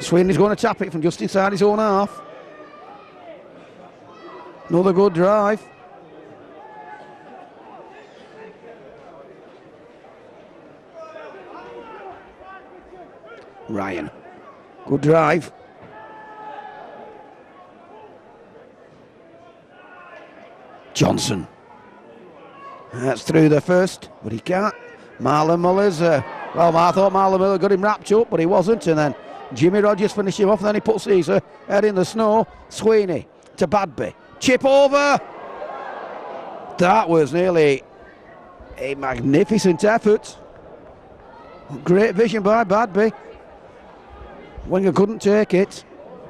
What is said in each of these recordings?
Sweeney's going to tap it from just inside his own half. Another good drive. Ryan. Good drive. Johnson. That's through the first, but he can't. Marlon Muller's, well, I thought Marlon Muller got him wrapped up, but he wasn't. And then Jimmy Rogers finished him off, and then he puts his head in the snow. Sweeney to Badby. Chip over. That was nearly a magnificent effort. Great vision by Badby. Winger couldn't take it.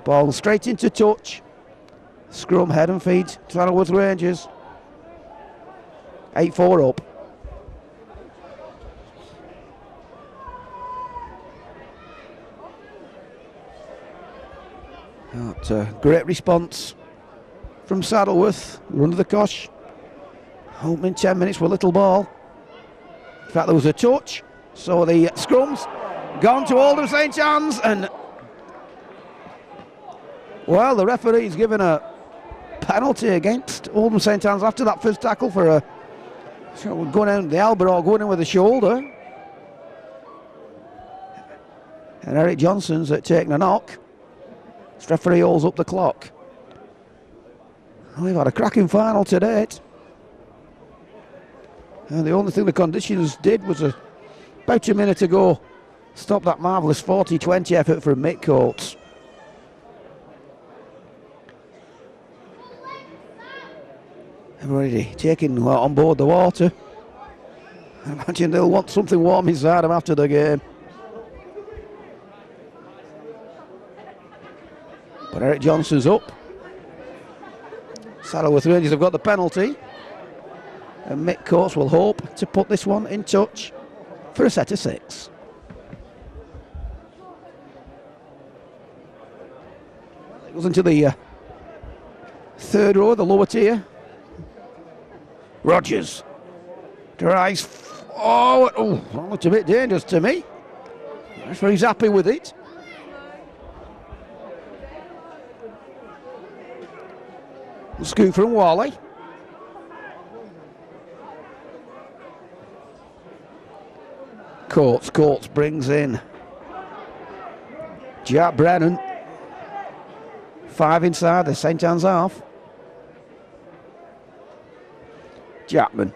Ball straight into touch. Scrum, head and feet. Saddleworth Rangers. 8-4 up. Great response from Saddleworth. Run to the cosh. Opening 10 minutes with a little ball. In fact, there was a touch. So the scrums gone to Oldham St.Annes, and well, the referee's given a penalty against Oldham St.Annes after that first tackle for a going in the elbow or going in with the shoulder. And Eric Johnson's taking a knock. This referee holds up the clock. We've had a cracking final to date. And the only thing the conditions did was about a minute ago stop that marvellous 40-20 effort from Mick Coates. Everybody taking on board the water. I imagine they'll want something warm inside them after the game. But Eric Johnson's up. Saddleworth Rangers have got the penalty. And Mick Coates will hope to put this one in touch for a set of 6. It goes into the third row, the lower tier. Rogers drives. Oh, that looked a bit dangerous to me. He's happy with it. Scoop from Wally. Coates brings in Jack Brennan. 5 inside the St.Annes half. Chapman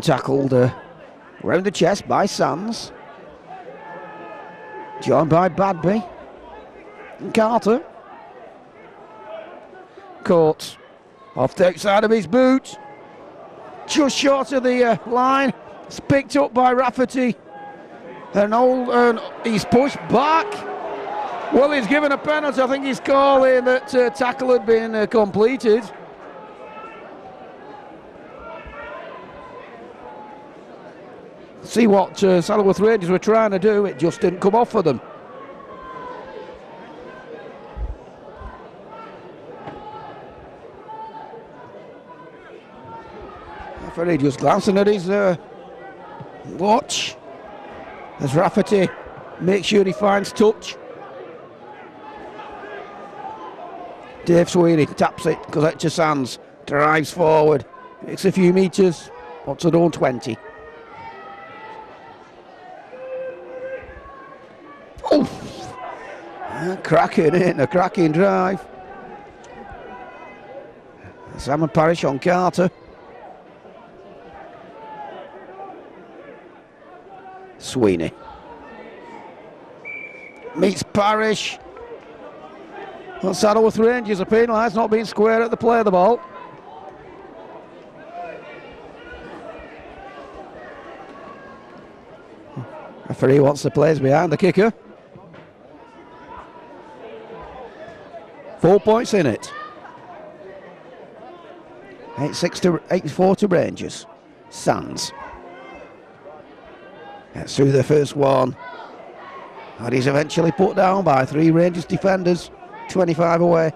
tackled around the chest by Sands. Joined by Badby and Carter. Coates off the outside of his boot. Just short of the line. It's picked up by Rafferty. And he's pushed back. Well, he's given a penalty. I think he's calling that tackle had been completed. See what Saddleworth Rangers were trying to do, it just didn't come off for them. Referee just glancing at his watch as Rafferty makes sure he finds touch. Dave Sweeney taps it, goes out to Sands, drives forward, makes a few metres, wants their own 20. Cracking in, a cracking drive. Simon Parrish on Carter. Sweeney meets Parrish. Well, Saddleworth Rangers are penalised, not being square at the play of the ball. Referee wants the players behind the kicker. 4 points in it. 8-4 to Rangers. Sands. Gets through the first one. And he's eventually put down by 3 Rangers defenders. 25 away.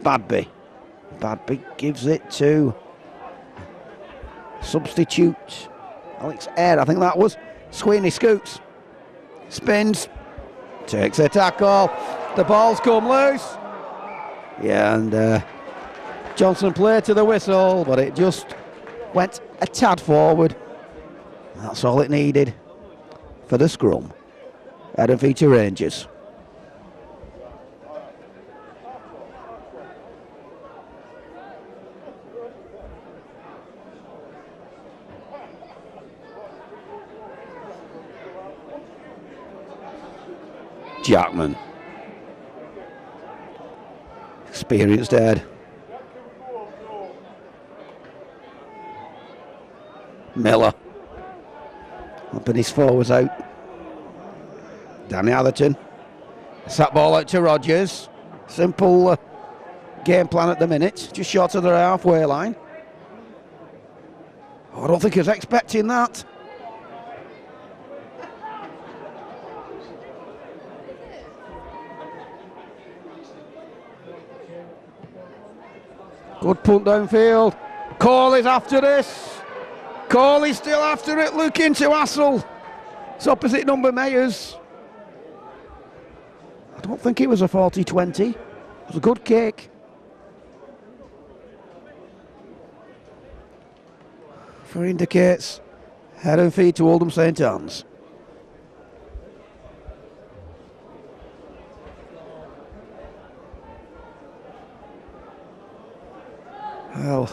Badby gives it to substitute Alex Eyre, I think that was. Sweeney scoots spins, takes a tackle, the ball's come loose. Yeah, and Johnson played to the whistle, but it just went a tad forward. That's all it needed for the scrum. Head and feet to Rangers. Jackman. Experienced head. Miller. Up and his forwards out. Danny Atherton. Sat ball out to Rogers. Simple game plan at the minute. Just short of the halfway line. I don't think he was expecting that. Good punt downfield. Corley's after this. Corley's still after it, looking to Hassel. It's opposite number Mayers. I don't think it was a 40-20. It was a good kick. For indicates head and feet to Oldham St.Annes. Well,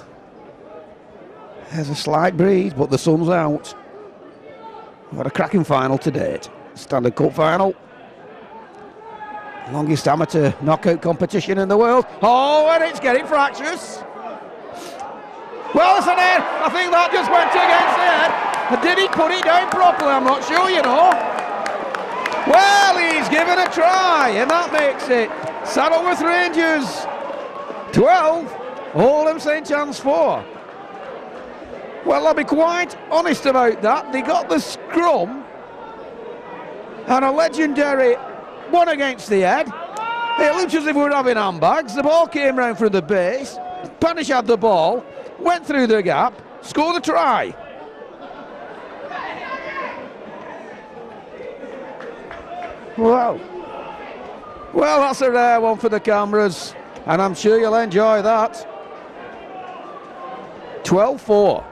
there's a slight breeze, but the sun's out. We've had a cracking final to date. Standard Cup final. Longest amateur knockout competition in the world. Oh, and it's getting fractious. Well, it's an head. I think that just went against the head. But did he put it down properly? I'm not sure, you know. Well, he's given a try, and that makes it Saddleworth Rangers 12. Oldham St.Annes 4. Well, I'll be quite honest about that. They got the scrum and a legendary one against the head. It looked as if we were having handbags. The ball came round from the base. Panish had the ball, went through the gap, scored a try. Wow. Well, that's a rare one for the cameras, and I'm sure you'll enjoy that. 12-4.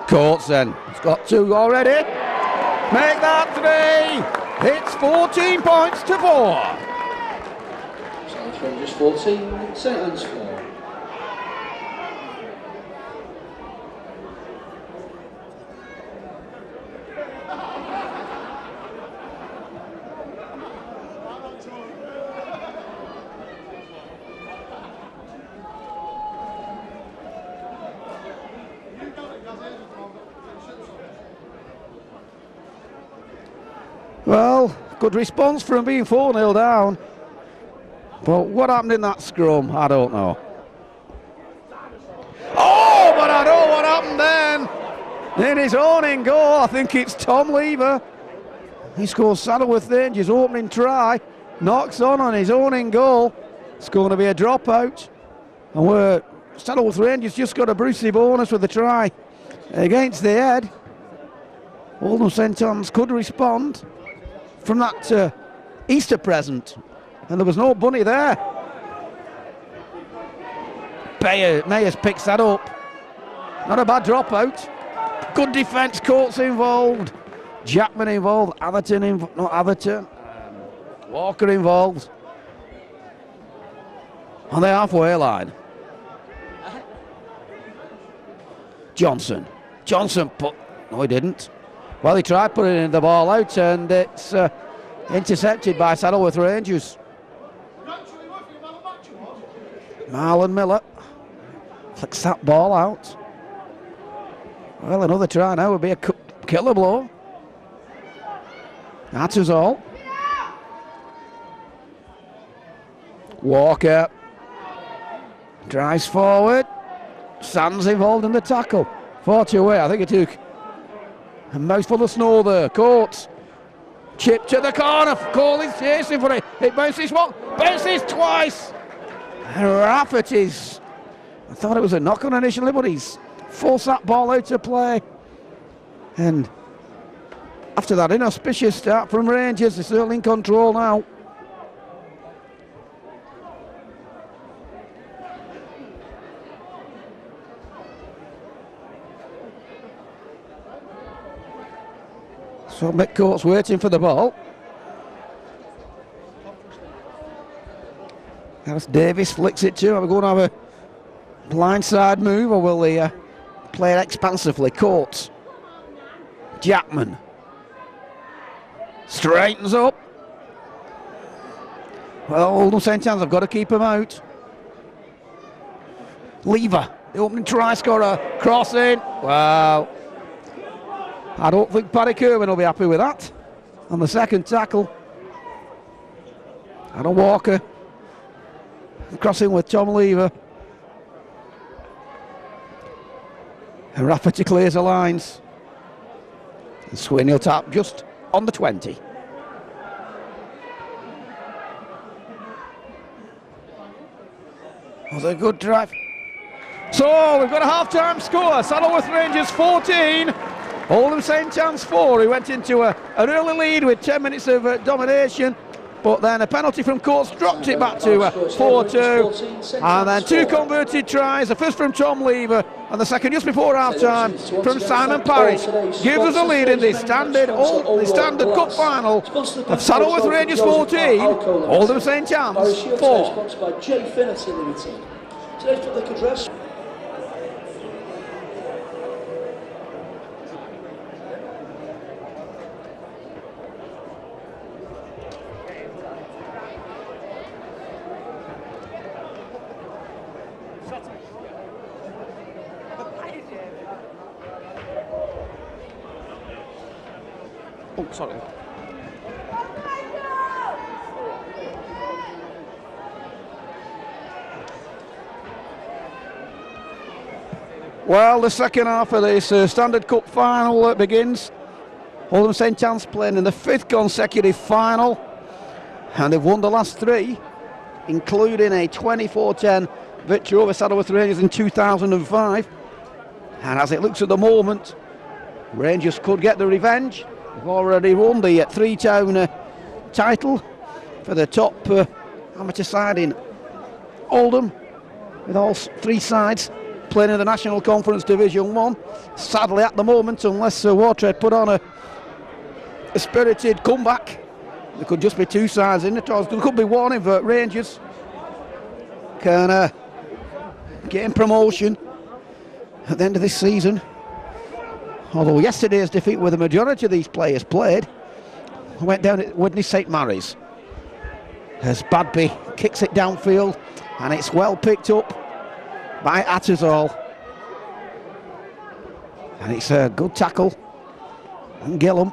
Courtson, he's got two already. Make that three. It's 14 points to 4. South Rangers 14, St.Annes 4. Well, good response from being 4-0 down. But what happened in that scrum, I don't know. Oh, but I know what happened then. In his own in goal, I think it's Tom Lever. He scores Saddleworth Rangers' opening try. Knocks on his own in goal. It's going to be a dropout. And Saddleworth Rangers just got a Brucey bonus with a try against the head. Oldham St.Annes could respond from that Easter present, and there was no bunny there. Mayers picks that up. Not a bad dropout. Good defence, Coates involved. Jackman involved, Walker involved. On the halfway line. Johnson put, no he didn't. Well, he tried putting the ball out, and it's intercepted by Saddleworth Rangers. Marlon Miller flicks that ball out. Well, another try now would be a killer blow. That is all. Drives forward. Sands involved in the tackle. Far too away. I think it took a mouthful of snow there. Coates. Chip to the corner. Cole is chasing for it. It bounces once. Bounces twice. Rafferty's. I thought it was a knock on initially, but he's forced that ball out to play. And after that inauspicious start from Rangers, they're still in control now. So McCourt's waiting for the ball. As Davis flicks it to. Are we going to have a blindside move, or will they play it expansively? Coates. Jackman. Straightens up. Well, Oldham St.Annes have got to keep him out. Lever, the opening try scorer, crossing. Wow. I don't think Paddy Kerwin will be happy with that on the second tackle. Adam Walker crossing with Tom Lever. And Rafferty clears the lines. And Sweeney will tap just on the 20. Was a good drive. So we've got a half-time score. Saddleworth Rangers 14. Oldham St.Annes 4. He went into an early lead with 10 minutes of domination, but then a penalty from Coates dropped it back to 4-2, and then two converted tries, the first from Tom Lever and the second just before half-time from Simon Parrish, gives us a lead in the standard cup final of Saddleworth Rangers 14, Oldham St.Annes 4. Oh, sorry. Well, the second half of this Standard Cup final begins. Oldham St.Annes playing in the 5th consecutive final, and they've won the last 3, including a 24-10 victory over Saddleworth Rangers in 2005. And as it looks at the moment, Rangers could get the revenge. They've already won the Three-Town title for the top amateur side in Oldham, with all 3 sides playing in the National Conference Division 1. Sadly, at the moment, unless Wartrade put on a spirited comeback, there could just be 2 sides in it. There could be one if Rangers can get in promotion at the end of this season. Although yesterday's defeat, where the majority of these players played, went down at Widnes St Mary's, as Badby kicks it downfield, and it's well picked up by Attersall. And it's a good tackle on Gillum.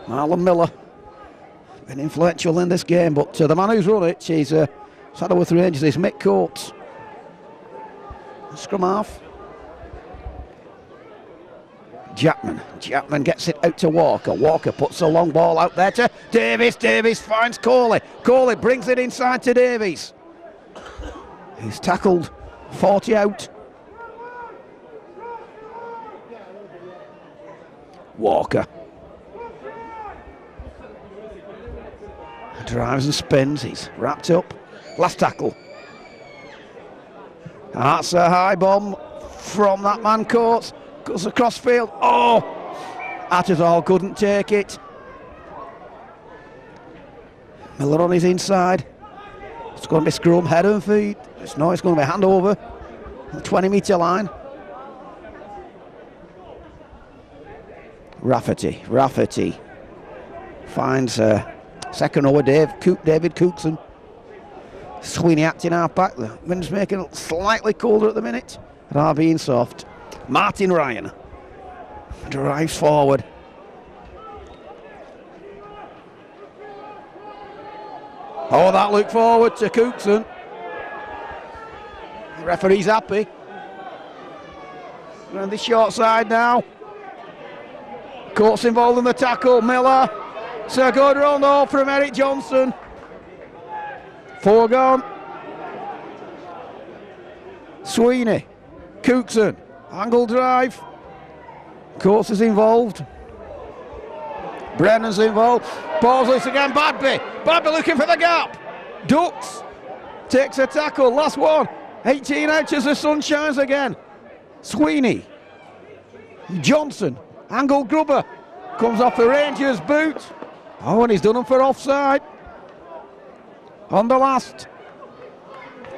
Marlon Miller been influential in this game, but the man who's run it is Saddleworth Rangers, is Mick Coates. Scrum half. Jackman gets it out to Walker. Walker puts a long ball out there to Davies. Davies finds Coley. Coley brings it inside to Davies. He's tackled 40 out. Walker drives and spins. He's wrapped up. Last tackle. That's a high bomb from that man Coates. Goes across field. Oh! Attersall couldn't take it. Miller on his inside. It's going to be scrum, head and feet. It's going to be handover. The 20-metre line. Rafferty finds second over David Cookson. Sweeney acting half back. The wind's making it slightly colder at the minute. And are being soft. Martin Ryan drives forward. Oh, that look forward to Cookson. The referee's happy. Around the short side now. Court's involved in the tackle. Miller. It's a good run though from Eric Johnson. 4 gone. Sweeney. Cookson. Angle drive. Courts is involved. Brennan's involved. Balls loose again. Badby. Badby looking for the gap. Ducks. Takes a tackle. Last one. 18 out as the sun shines again. Sweeney. Johnson. Angle grubber. Comes off the Rangers' boot. Oh, and he's done them for offside. On the last.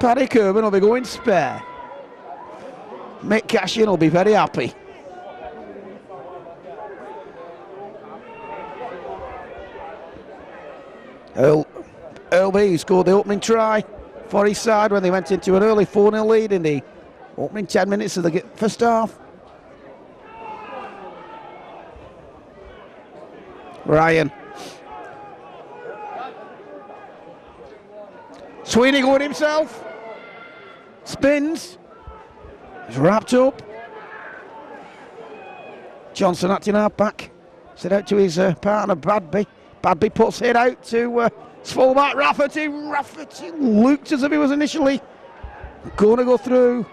Paddy Kerwin will be going spare. Mick Cashin will be very happy. Earl B scored the opening try for his side when they went into an early 4-0 lead in the opening 10 minutes of the first half. Ryan. Sweeney going himself. Spins. He's wrapped up. Johnson acting half back. Set out to his partner Badby. Badby puts it out to fullback Rafferty. Rafferty looked as if he was initially going to go through.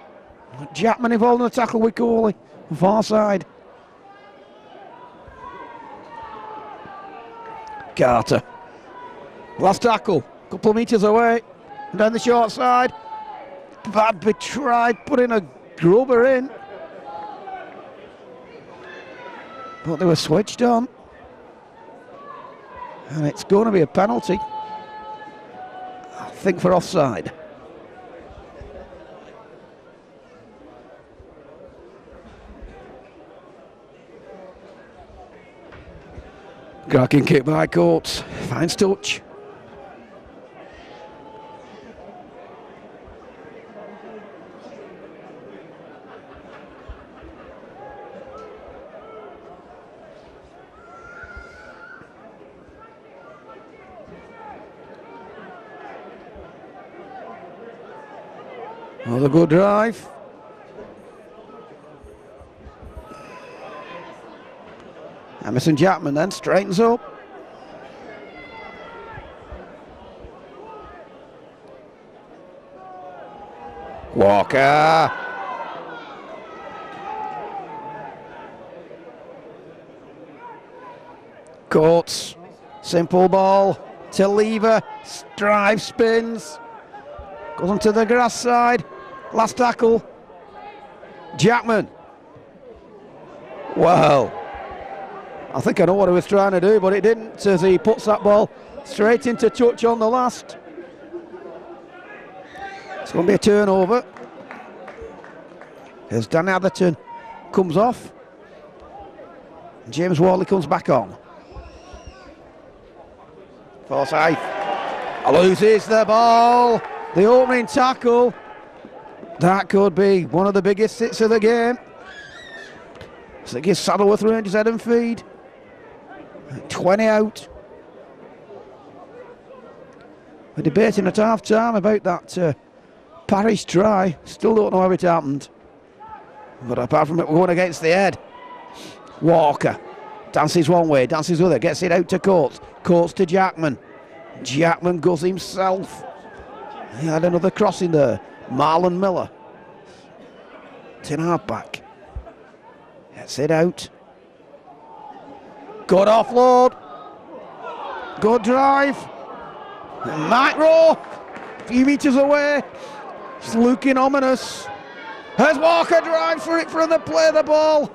Jackman involved in the tackle with Corley. Far side. Carter. Last tackle. Couple of metres away. Down the short side. Badby tried putting a grubber in. But they were switched on. And it's going to be a penalty. I think for offside. Cracking kick by Coates. Finds touch. Another good drive. Emerson Jackman then straightens up. Walker. Coates. Simple ball to Lever. Drive spins. Goes onto the grass side. Last tackle. Jackman. Wow. I think I know what he was trying to do, but it didn't as he puts that ball straight into touch on the last. It's going to be a turnover. As Dan Atherton comes off. James Worley comes back on. Forsyth loses the ball. The opening tackle. That could be one of the biggest hits of the game. So it gives Saddleworth Rangers head and feed. 20 out. We're debating at half time about that Parish try. Still don't know how it happened. But apart from it, we're going against the head. Walker dances one way, dances the other, gets it out to Coates. Coates to Jackman. Jackman goes himself. He had another crossing there. Marlon Miller. Tin halfback. Gets it out. Good offload. Good drive. Mike Rowe. A few metres away. It's looking ominous. Has Walker drive for it from the play of the ball.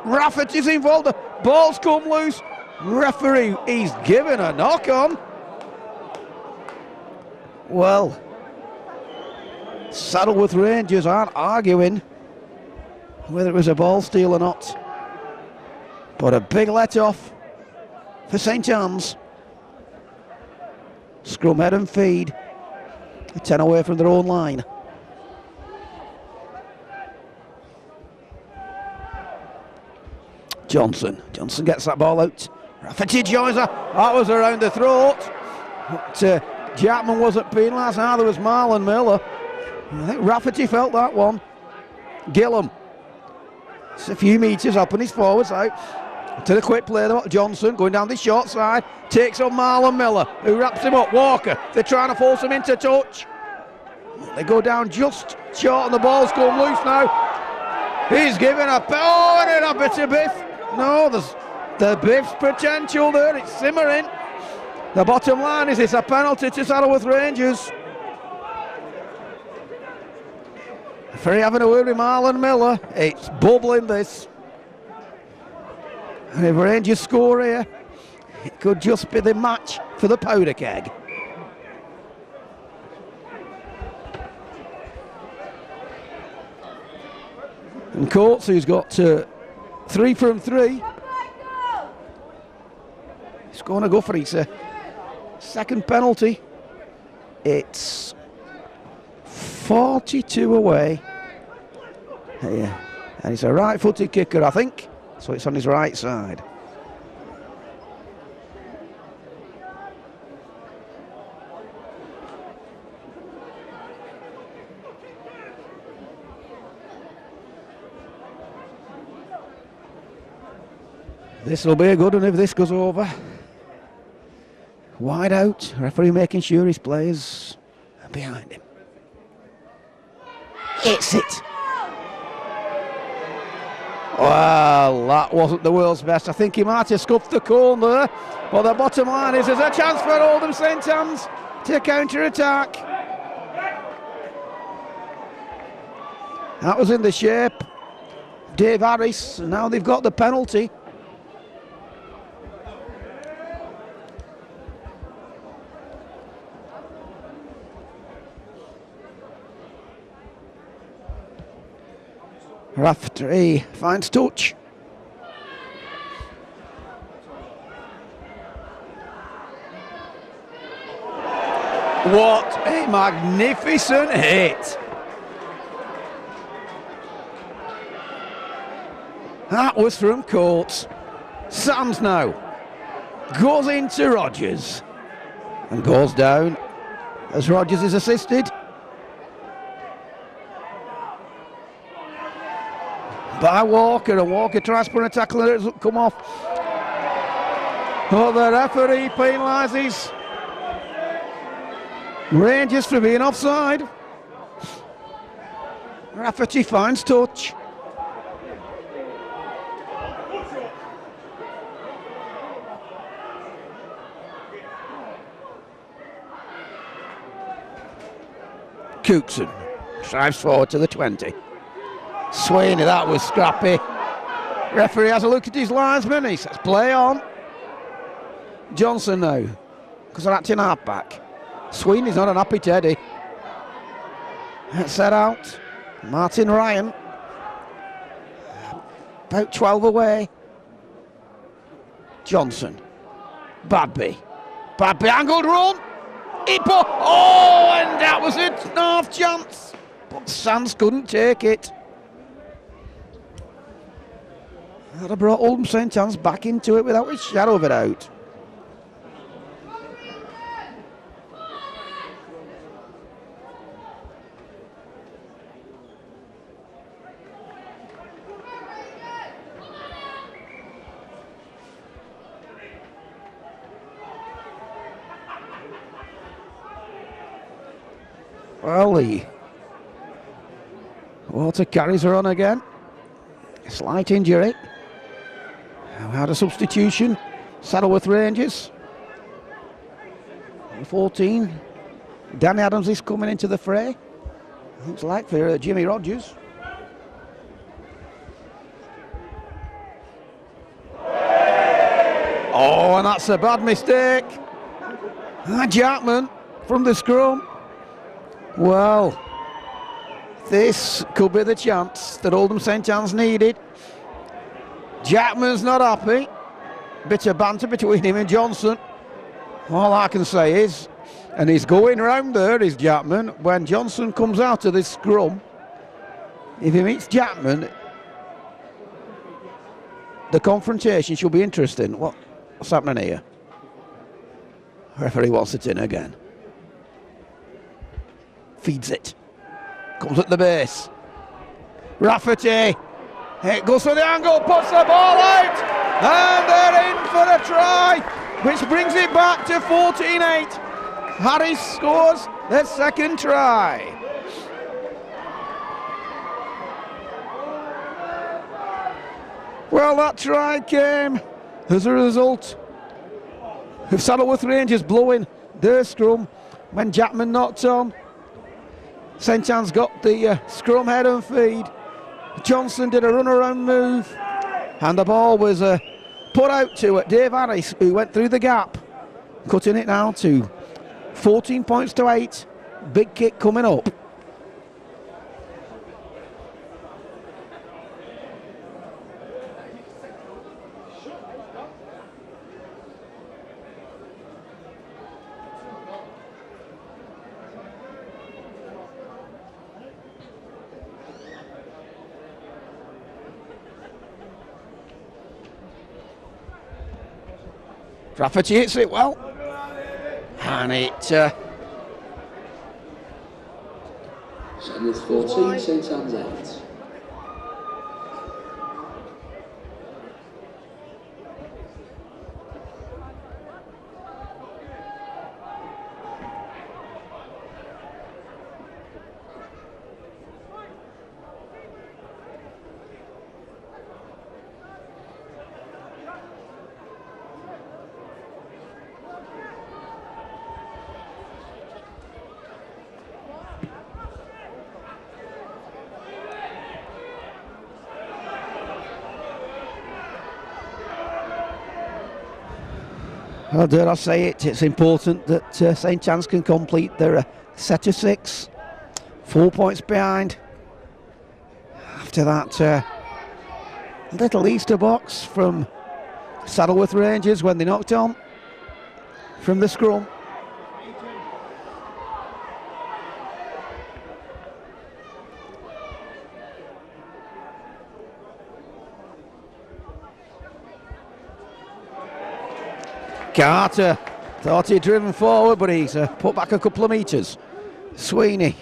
Rafferty's involved. The ball's come loose. Referee, he's given a knock on. Well, Saddleworth Rangers aren't arguing whether it was a ball steal or not. But a big let-off for St.Annes. Scrum head and feed. 10 away from their own line. Johnson gets that ball out. Rafferty joins her. That was around the throat. But Jackman wasn't penalised, neither was Marlon Miller. I think Rafferty felt that one. Gillum. It's a few metres up on his forward side. To the quick play, Johnson going down the short side. Takes on Marlon Miller, who wraps him up. Walker, they're trying to force him into touch. They go down just short and the ball's come loose now. He's given a... Oh, and a bit of biff. No, there's the biff's potential there. It's simmering. The bottom line is it's a penalty to Saddleworth Rangers. Ferry having a word with Marlon Miller. It's bubbling, this. And if Rangers score here, it could just be the match for the powder keg. And Coates, who's got 3 from 3, he's going to go for his second penalty. It's 42 away. Yeah. And it's a right-footed kicker, I think, so it's on his right side. This will be a good one if this goes over. Wide out, referee making sure his players are behind him. It's it. Well, that wasn't the world's best. I think he might have scuffed the cone there. But the bottom line is there's a chance for Oldham St.Annes to counter-attack. That was in the shape. Dave Harris, and now they've got the penalty. Rafferty finds touch. What a magnificent hit. That was from Coates. Sams now goes into Rogers and goes down as Rogers is assisted by Walker, and Walker tries to put a tackle and it doesn't come off. Oh, the referee penalises Rangers for being offside. Rafferty finds touch. Cookson drives forward to the 20. Sweeney, that was scrappy. Referee has a look at his linesman. He says, play on. Johnson now, because they're acting half-back. Sweeney's not an happy teddy. Let's set out. Martin Ryan. About 12 away. Johnson. Badby. Badby angled run. Oh, and that was a half chance. But Sands couldn't take it. That have brought Oldham St.Annes back into it without a shadow of a doubt. Well, the water carries her on again. Slight injury. We had a substitution. Saddleworth Rangers. 14. Danny Adams is coming into the fray. Looks like for Jimmy Rogers. Oh, and that's a bad mistake. Jackman from the scrum. Well, this could be the chance that Oldham St.Annes needed. Jackman's not happy. Bit of banter between him and Johnson. All I can say is, and he's going round there, is Jackman. When Johnson comes out of this scrum, if he meets Jackman, the confrontation should be interesting. What's happening here? Referee wants it in again. feeds it. Comes at the base. Rafferty. It goes for the angle, puts the ball out, and they're in for a try, which brings it back to 14-8. Harris scores their second try. Well, that try came as a result of Saddleworth Rangers blowing their scrum when Jackman knocked on. St.Annes got the scrum head and feed. Johnson did a runaround move, and the ball was put out to Dave Harris, who went through the gap, cutting it now to 14 points to 8. Big kick coming up. Rafferty hits it well, and it Saddleworth 14, St.Annes 8. Well, dare I say it, it's important that St.Annes can complete their set of 6. 4 points behind. After that little Easter box from Saddleworth Rangers when they knocked on from the scrum. Carter thought he'd driven forward, but he's put back a couple of metres. Sweeney.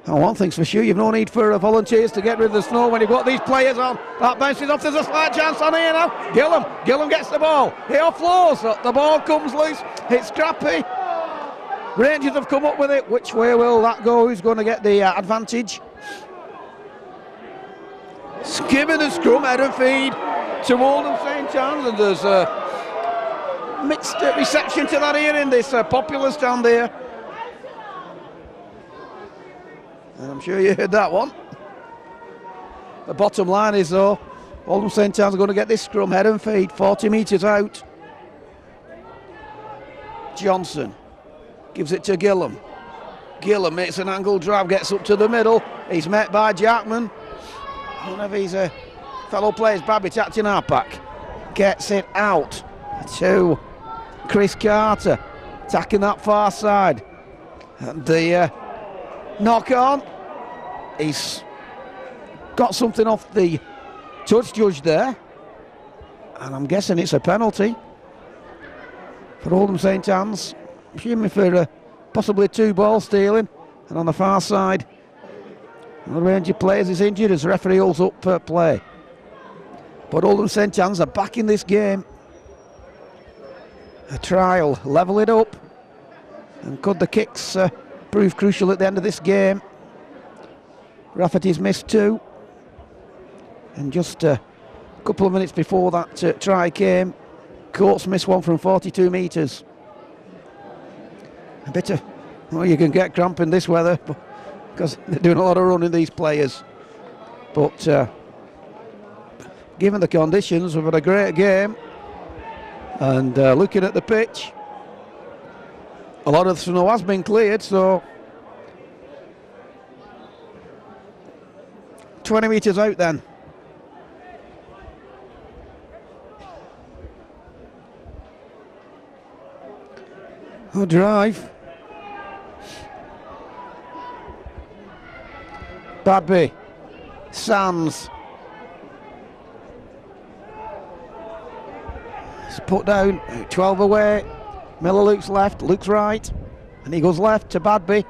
And one thing's for sure, you've no need for volunteers to get rid of the snow when you've got these players on. That bounces off, there's a slight chance on here now. Gillam gets the ball. He offloads, the ball comes loose. It's scrappy. Rangers have come up with it. Which way will that go? Who's going to get the advantage? Skimming the scrum, head and feed to Oldham St.Annes, and there's mixed reception to that here in this popular stand there. And I'm sure you heard that one. The bottom line is though, Oldham St.Annes are going to get this scrum head and feed, 40 metres out. Johnson gives it to Gillam. Gillam makes an angle drive, gets up to the middle. He's met by Jackman. One of his fellow players, Babbage, acting halfback, gets it out to Chris Carter, attacking that far side. And the knock on. He's got something off the touch judge there, and I'm guessing it's a penalty for Oldham St.Annes, assuming for possibly 2 ball stealing. And on the far side, one of the Ranger players is injured as the referee holds up play. But Oldham St.Annes are back in this game. A trial, level it up, and could the kicks prove crucial at the end of this game? Rafferty's missed 2, and just a couple of minutes before that try came, Coates missed 1 from 42 metres. A bit of, well, you can get cramp in this weather because they're doing a lot of running, these players. But given the conditions, we've had a great game. And looking at the pitch, a lot of the snow has been cleared, so 20 metres out then. Oh, drive. Badby, Sands. It's put down, 12 away. Miller looks left, looks right, and he goes left to Badby.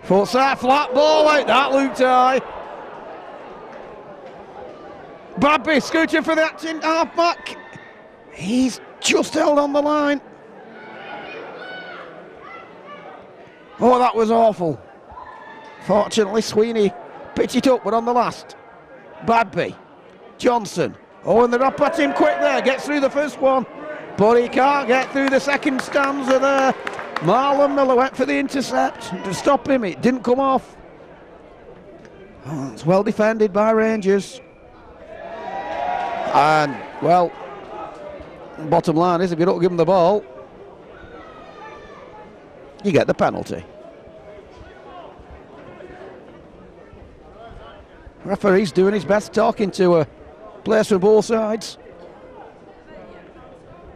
Puts that flat ball out, that looked high. Babby scooting for the acting half-back. He's just held on the line. Oh, that was awful. Fortunately, Sweeney pitched it up, but on the last. Badby, Johnson. Oh, and they're up at him quick there. Gets through the first one, but he can't get through the second stanza there. Marlon Miller went for the intercept to stop him. It didn't come off. Oh, it's well defended by Rangers. And, well, bottom line is if you don't give them the ball, you get the penalty. Referee's doing his best talking to players from both sides.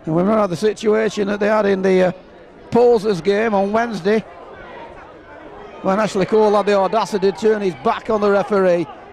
And we've had the situation that they had in the Posers game on Wednesday when Ashley Cole had the audacity to turn his back on the referee